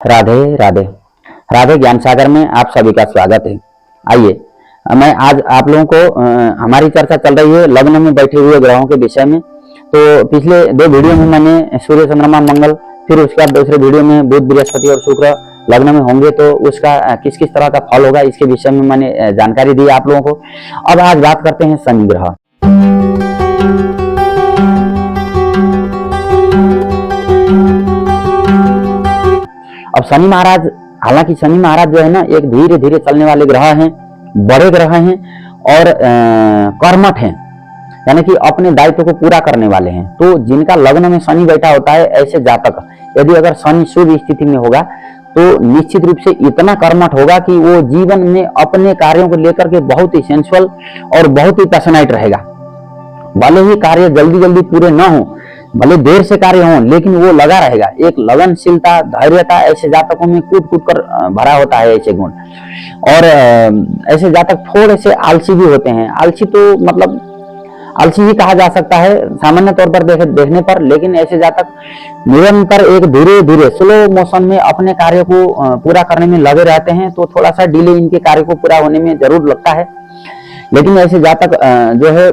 राधे राधे। राधे ज्ञान सागर में आप सभी का स्वागत है। आइए मैं आज आप लोगों को हमारी चर्चा चल रही है लग्न में बैठे हुए ग्रहों के विषय में। तो पिछले दो वीडियो में मैंने सूर्य चंद्रमा मंगल, फिर उसके बाद दूसरे वीडियो में बुध बृहस्पति और शुक्र लग्न में होंगे तो उसका किस किस तरह का फल होगा इसके विषय में मैंने जानकारी दी आप लोगों को। अब आज बात करते हैं शनि ग्रह। अब शनि महाराज, हालांकि शनि महाराज जो है ना एक धीरे धीरे चलने वाले ग्रह हैं, बड़े ग्रह हैं और कर्मठ हैं, यानी कि अपने दायित्व को पूरा करने वाले हैं। तो जिनका लग्न में शनि बैठा होता है, ऐसे जातक यदि अगर शनि शुभ स्थिति में होगा तो निश्चित रूप से इतना कर्मठ होगा कि वो जीवन में अपने कार्यों को लेकर के बहुत ही सेंसुअल और बहुत ही पैशनेट रहेगा। भले ही कार्य जल्दी जल्दी पूरे न हो, भले देर से कार्य हो, लेकिन वो लगा रहेगा। एक लगनशीलता, धैर्यता ऐसे जातकों में कूट कूट कर भरा होता है ऐसे गुण। और ऐसे जातक थोड़े से आलसी भी होते हैं। आलसी तो मतलब आलसी ही कहा जा सकता है सामान्य तौर पर देखने पर, लेकिन ऐसे जातक निरंतर एक धीरे धीरे स्लो मोशन में अपने कार्य को पूरा करने में लगे रहते हैं। तो थोड़ा सा डिले इनके कार्य को पूरा होने में जरूर लगता है, लेकिन ऐसे जातक जो है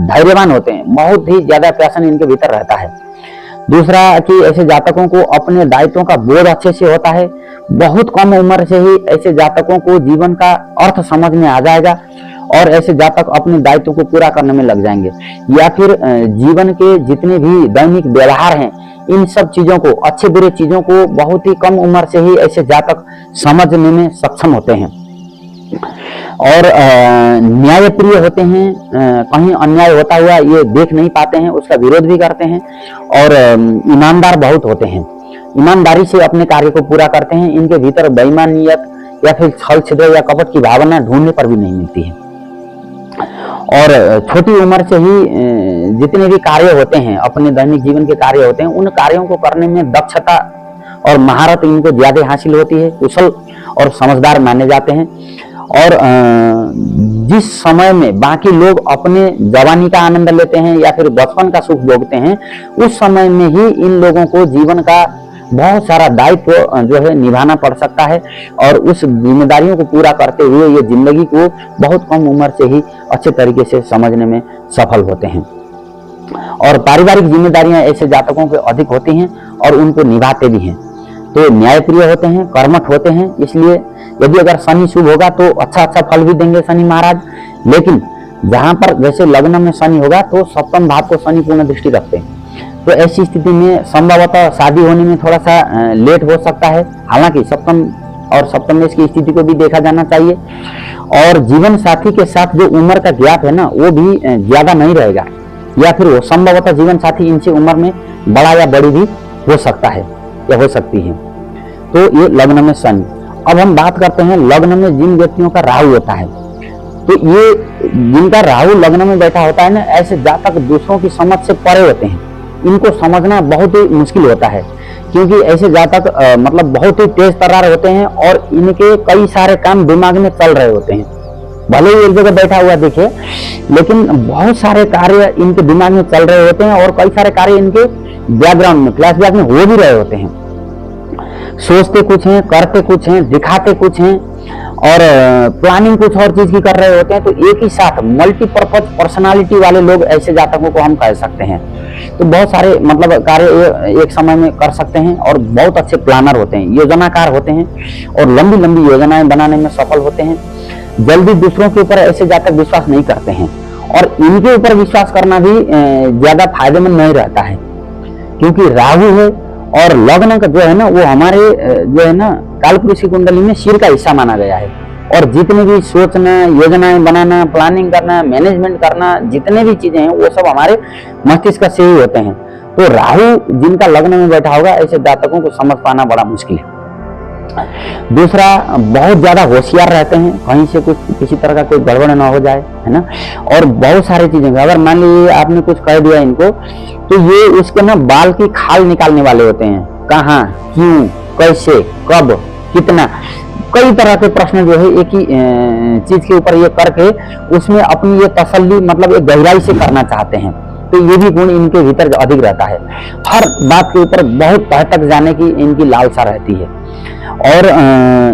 धैर्यवान होते हैं, बहुत ही ज्यादा पैशन इनके भीतर रहता है। दूसरा कि ऐसे जातकों को अपने दायित्वों का बोध अच्छे से होता है। बहुत कम उम्र से ही ऐसे जातकों को जीवन का अर्थ समझ में आ जाएगा और ऐसे जातक अपने दायित्व को पूरा करने में लग जाएंगे। या फिर जीवन के जितने भी दैनिक व्यवहार हैं, इन सब चीजों को, अच्छे बुरे चीजों को बहुत ही कम उम्र से ही ऐसे जातक समझने में सक्षम होते हैं। और न्यायप्रिय होते हैं, कहीं अन्याय होता हुआ ये देख नहीं पाते हैं, उसका विरोध भी करते हैं। और ईमानदार बहुत होते हैं, ईमानदारी से अपने कार्य को पूरा करते हैं। इनके भीतर बेईमानियत या फिर छल छिद्र या कपट की भावना ढूंढने पर भी नहीं मिलती है। और छोटी उम्र से ही जितने भी कार्य होते हैं, अपने दैनिक जीवन के कार्य होते हैं, उन कार्यों को करने में दक्षता और महारत इनको ज्यादा हासिल होती है। कुशल और समझदार माने जाते हैं। और जिस समय में बाकी लोग अपने जवानी का आनंद लेते हैं या फिर बचपन का सुख भोगते हैं, उस समय में ही इन लोगों को जीवन का बहुत सारा दायित्व जो है निभाना पड़ सकता है। और उस जिम्मेदारियों को पूरा करते हुए ये जिंदगी को बहुत कम उम्र से ही अच्छे तरीके से समझने में सफल होते हैं। और पारिवारिक जिम्मेदारियां ऐसे जातकों के अधिक होती हैं और उनको निभाते भी हैं। तो न्यायप्रिय होते हैं, कर्मठ होते हैं। इसलिए यदि अगर शनि शुभ होगा तो अच्छा अच्छा फल भी देंगे शनि महाराज। लेकिन जहां पर जैसे लग्न में शनि होगा तो सप्तम भाव को शनि पूर्ण दृष्टि रखते हैं, तो ऐसी स्थिति में संभवतः शादी होने में थोड़ा सा लेट हो सकता है। हालांकि सप्तम और सप्तमेश की स्थिति को भी देखा जाना चाहिए। और जीवन साथी के साथ जो उम्र का गैप है ना, वो भी ज्यादा नहीं रहेगा, या फिर वो संभवतः जीवन साथी इनसे उम्र में बड़ा या बड़ी भी हो सकता है या हो सकती है। तो ये लग्न में शनि। अब हम बात करते हैं लग्न में जिन व्यक्तियों का राहु होता है। तो ये जिनका राहु लग्न में बैठा होता है ना, ऐसे जातक दूसरों की समझ से परे होते हैं। इनको समझना बहुत ही मुश्किल होता है, क्योंकि ऐसे जातक मतलब बहुत ही तेज तर्रार होते हैं और इनके कई सारे काम दिमाग में चल रहे होते हैं। भले ही एक जगह बैठा हुआ दिखे, लेकिन बहुत सारे कार्य इनके दिमाग में चल रहे होते हैं और कई सारे कार्य इनके बैकग्राउंड में, फ्लैशबैक में हो भी रहे होते हैं। सोचते कुछ हैं, करते कुछ हैं, दिखाते कुछ हैं और प्लानिंग कुछ और चीज की कर रहे होते हैं। तो एक ही साथ मल्टीपर्पज पर्सनालिटी वाले लोग ऐसे जातकों को हम कह सकते हैं। तो बहुत सारे मतलब कार्य एक समय में कर सकते हैं और बहुत अच्छे प्लानर होते हैं, योजनाकार होते हैं और लंबी लंबी योजनाएं बनाने में सफल होते हैं। जल्दी दूसरों के ऊपर ऐसे जातक विश्वास नहीं करते हैं और इनके ऊपर विश्वास करना भी ज्यादा फायदेमंद नहीं रहता है, क्योंकि राहु है और लग्न का जो है ना, वो हमारे जो है ना कालपुरुष की कुंडली में सिर का हिस्सा माना गया है। और जितने भी सोचना, योजनाएं बनाना, प्लानिंग करना, मैनेजमेंट करना, जितने भी चीजें हैं वो सब हमारे मस्तिष्क से ही होते हैं। तो राहु जिनका लग्न में बैठा होगा, ऐसे जातकों को समझ पाना बड़ा मुश्किल है। दूसरा, बहुत ज्यादा होशियार रहते हैं, कहीं से कुछ किसी तरह का कोई गड़बड़ ना हो जाए, है ना। और बहुत सारी चीजें, अगर मान लीजिए आपने कुछ कह दिया इनको, तो ये उसके ना बाल की खाल निकालने वाले होते हैं। कहाँ, क्यों, कैसे, कब, कितना, कई तरह के प्रश्न जो है एक ही चीज के ऊपर ये करके उसमें अपनी ये तसल्ली मतलब एक गहराई से करना चाहते हैं। तो ये भी गुण इनके भीतर अधिक रहता है। हर बात के ऊपर बहुत तह तक जाने की इनकी लालसा रहती है। और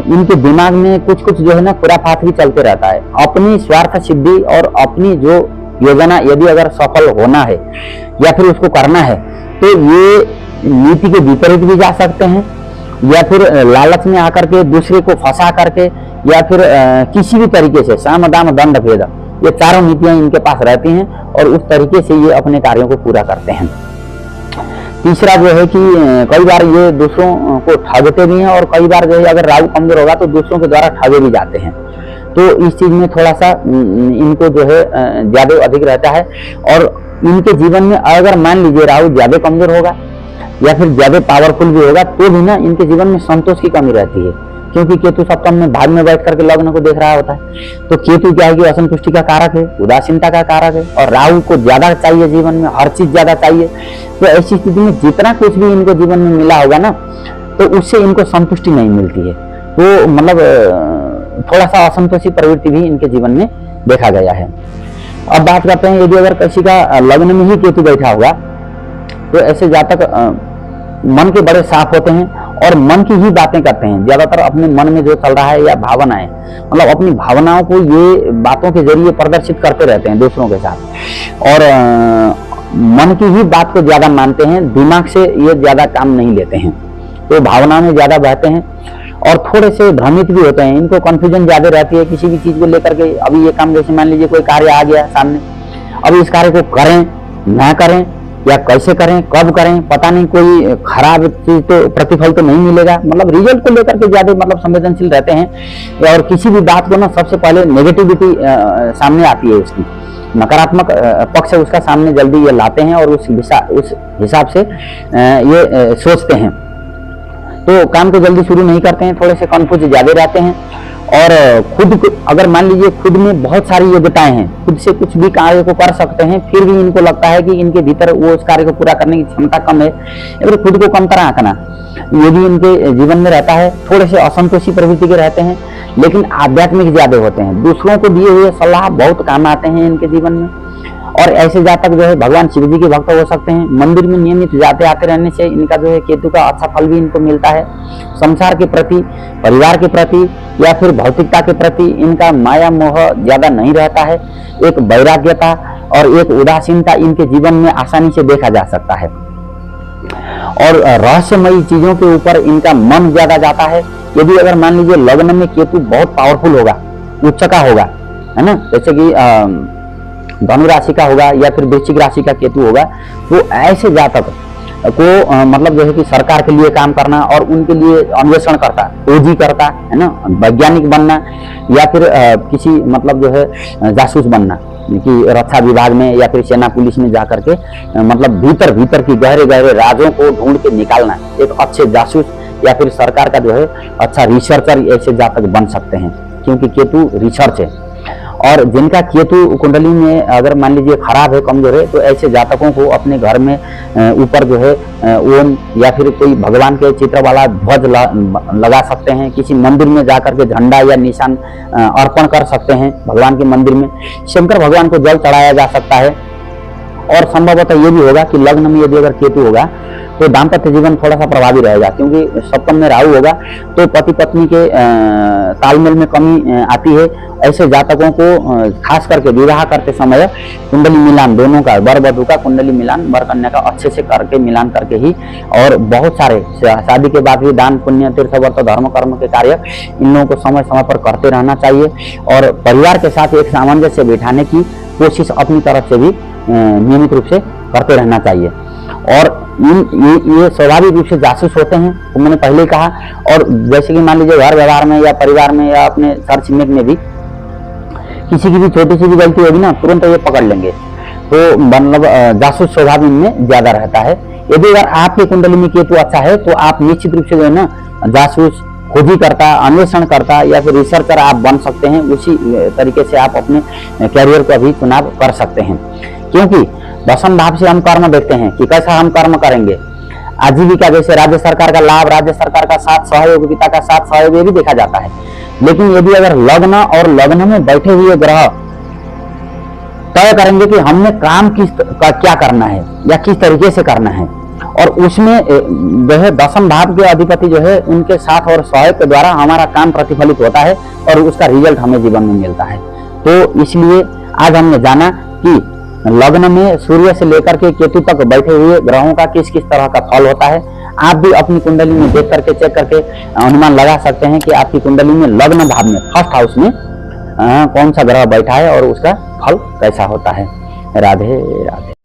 इनके दिमाग में कुछ कुछ जो है ना खुराफात भी चलते रहता है। अपनी स्वार्थ सिद्धि और अपनी जो योजना यदि अगर सफल होना है या फिर उसको करना है तो ये नीति के विपरीत भी जा सकते हैं, या फिर लालच में आकर के दूसरे को फंसा करके, या फिर किसी भी तरीके से साम दाम दंड भेद, ये चारों नीतियां इनके पास रहती हैं और उस तरीके से ये अपने कार्यों को पूरा करते हैं। तीसरा जो है कि कई बार ये दूसरों को ठगते भी हैं, और कई बार जो है अगर राहु कमजोर होगा तो दूसरों के द्वारा ठगे भी जाते हैं। तो इस चीज में थोड़ा सा इनको जो है ज्यादा अधिक रहता है। और इनके जीवन में अगर मान लीजिए राहु ज्यादा कमजोर होगा या फिर ज्यादा पावरफुल भी होगा तो भी ना इनके जीवन में संतोष की कमी रहती है, क्योंकि केतु सप्तम में भाग में बैठ करके लग्न को देख रहा होता है। तो केतु क्या है कि असंतुष्टि का कारक है, उदासीनता का कारक है, और राहु को ज्यादा चाहिए, जीवन में हर चीज ज्यादा चाहिए। तो ऐसी स्थिति में जितना कुछ भी इनको जीवन में मिला होगा ना तो उससे इनको संतुष्टि नहीं मिलती है। तो मतलब थोड़ा सा असंतोषी प्रवृत्ति भी इनके जीवन में देखा गया है। अब बात करते हैं, यदि अगर किसी का लग्न में ही केतु बैठा होगा तो ऐसे जातक मन के बड़े साफ होते हैं और मन की ही बातें करते हैं। ज्यादातर अपने मन में जो चल रहा है या भावनाएं, मतलब अपनी भावनाओं को ये बातों के जरिए प्रदर्शित करते रहते हैं दूसरों के साथ, और मन की ही बात को ज्यादा मानते हैं, दिमाग से ये ज्यादा काम नहीं लेते हैं। तो भावना में ज्यादा बहते हैं और थोड़े से भ्रमित भी होते हैं। इनको कंफ्यूजन ज्यादा रहती है किसी भी चीज को लेकर के। अभी ये काम, जैसे मान लीजिए कोई कार्य आ गया सामने, अब इस कार्य को करें ना करें या कैसे करें, कब करें, पता नहीं, कोई खराब चीज तो प्रतिफल तो नहीं मिलेगा, मतलब रिजल्ट को लेकर के ज्यादा मतलब संवेदनशील रहते हैं। और किसी भी बात को ना सबसे पहले नेगेटिविटी सामने आती है, उसकी नकारात्मक पक्ष उसका सामने जल्दी ये लाते हैं और उस हिसाब से ये सोचते हैं। तो काम को जल्दी शुरू नहीं करते हैं, थोड़े से कंफ्यूज ज्यादा रहते हैं। और खुद अगर मान लीजिए खुद में बहुत सारी योग्यताएं हैं, खुद से कुछ भी कार्य को कर सकते हैं, फिर भी इनको लगता है कि इनके भीतर वो उस कार्य को पूरा करने की क्षमता कम है, या फिर खुद को कमतर आंकना ये भी इनके जीवन में रहता है। थोड़े से असंतोषी प्रवृत्ति के रहते हैं, लेकिन आध्यात्मिक ज्यादा होते हैं। दूसरों को दिए हुए सलाह बहुत काम आते हैं इनके जीवन में। और ऐसे जातक जो है भगवान शिव जी के भक्त हो सकते हैं। मंदिर में नियमित जाते आते रहने से इनका जो है केतु का अच्छा फल भी इनको मिलता है। संसार के प्रति, परिवार के प्रति या फिर भौतिकता के प्रति इनका माया मोह ज्यादा नहीं रहता है। एक वैराग्यता और एक उदासीनता इनके जीवन में आसानी से देखा जा सकता है। और रहस्यमयी चीजों के ऊपर इनका मन ज्यादा जाता है। यदि अगर मान लीजिए लग्न में केतु बहुत पावरफुल होगा, उच्च का होगा, है ना, जैसे कि धनु राशि का होगा या फिर वृश्चिक राशि का केतु होगा, तो ऐसे जातक को मतलब जो है कि सरकार के लिए काम करना और उनके लिए अन्वेषण करता, खोजी करता, है ना, वैज्ञानिक बनना, या फिर किसी मतलब जो है जासूस बनना, कि रक्षा विभाग में या फिर सेना पुलिस में जाकर के मतलब भीतर भीतर की गहरे गहरे राजों को ढूंढ के निकालना, एक अच्छे जासूस या फिर सरकार का जो है अच्छा रिसर्चर ऐसे जातक बन सकते हैं, क्योंकि केतु रिसर्च है। और जिनका केतु कुंडली में अगर मान लीजिए खराब है, कमजोर है, तो ऐसे जातकों को अपने घर में ऊपर जो है ओम या फिर कोई भगवान के चित्र वाला ध्वज लगा सकते हैं। किसी मंदिर में जाकर के झंडा या निशान अर्पण कर सकते हैं भगवान के मंदिर में। शंकर भगवान को जल चढ़ाया जा सकता है। और संभवतः ये भी होगा कि लग्न में यदि अगर केतु होगा तो दाम्पत्य जीवन थोड़ा सा प्रभावी रहेगा, क्योंकि सप्तम में राहु होगा तो पति पत्नी के तालमेल में कमी आती है। ऐसे जातकों को खास करके विवाह करते समय कुंडली मिलान, दोनों का, वर वधू का कुंडली मिलान, वर कन्या का अच्छे से करके मिलान करके ही, और बहुत सारे शादी के बाद भी दान पुण्य तीर्थ व्रत धर्म कर्म के कार्य इन लोगों को समय समय पर करते रहना चाहिए। और परिवार के साथ एक सामंजस्य बिठाने की कोशिश अपनी तरफ से भी नियमित रूप से करते रहना चाहिए। और ये स्वाभाविक रूप से जासूस होते हैं, तो मैंने पहले ही कहा। और जैसे कि मान लीजिए घर व्यवहार में या परिवार में या अपने सर छिमेक में भी किसी की भी छोटी सी भी गलती होगी ना, तुरंत ये पकड़ लेंगे। तो मतलब जासूस स्वभाव इनमें ज्यादा रहता है। यदि अगर आपके कुंडली में केतु अच्छा है तो आप निश्चित रूप से जो है ना जासूस, खोजी करता, अन्वेषण करता या फिर रिसर्चर आप बन सकते हैं। उसी तरीके से आप अपने कैरियर का भी चुनाव कर सकते हैं, क्योंकि दशम भाव से हम कर्म देखते हैं कि कैसा हम कर्म करेंगे। आजीविका, जैसे राज्य सरकार का लाभ, राज्य सरकार का साथ सहयोग, पिता का साथ सहयोग, ये भी देखा जाता है। लेकिन यदि अगर लग्न और लग्न में बैठे हुए ग्रह तय करेंगे कि हमने काम क्या करना है या किस तरीके से करना है, और उसमें जो है दशम भाव के अधिपति जो है उनके साथ और सहयोग के द्वारा हमारा काम प्रतिफलित होता है और उसका रिजल्ट हमें जीवन में मिलता है। तो इसलिए आज हमने जाना कि लग्न में सूर्य से लेकर के केतु तक बैठे हुए ग्रहों का किस किस तरह का फल होता है। आप भी अपनी कुंडली में देख करके चेक करके अनुमान लगा सकते हैं कि आपकी कुंडली में लग्न भाव में फर्स्ट हाउस में कौन सा ग्रह बैठा है और उसका फल कैसा होता है। राधे राधे।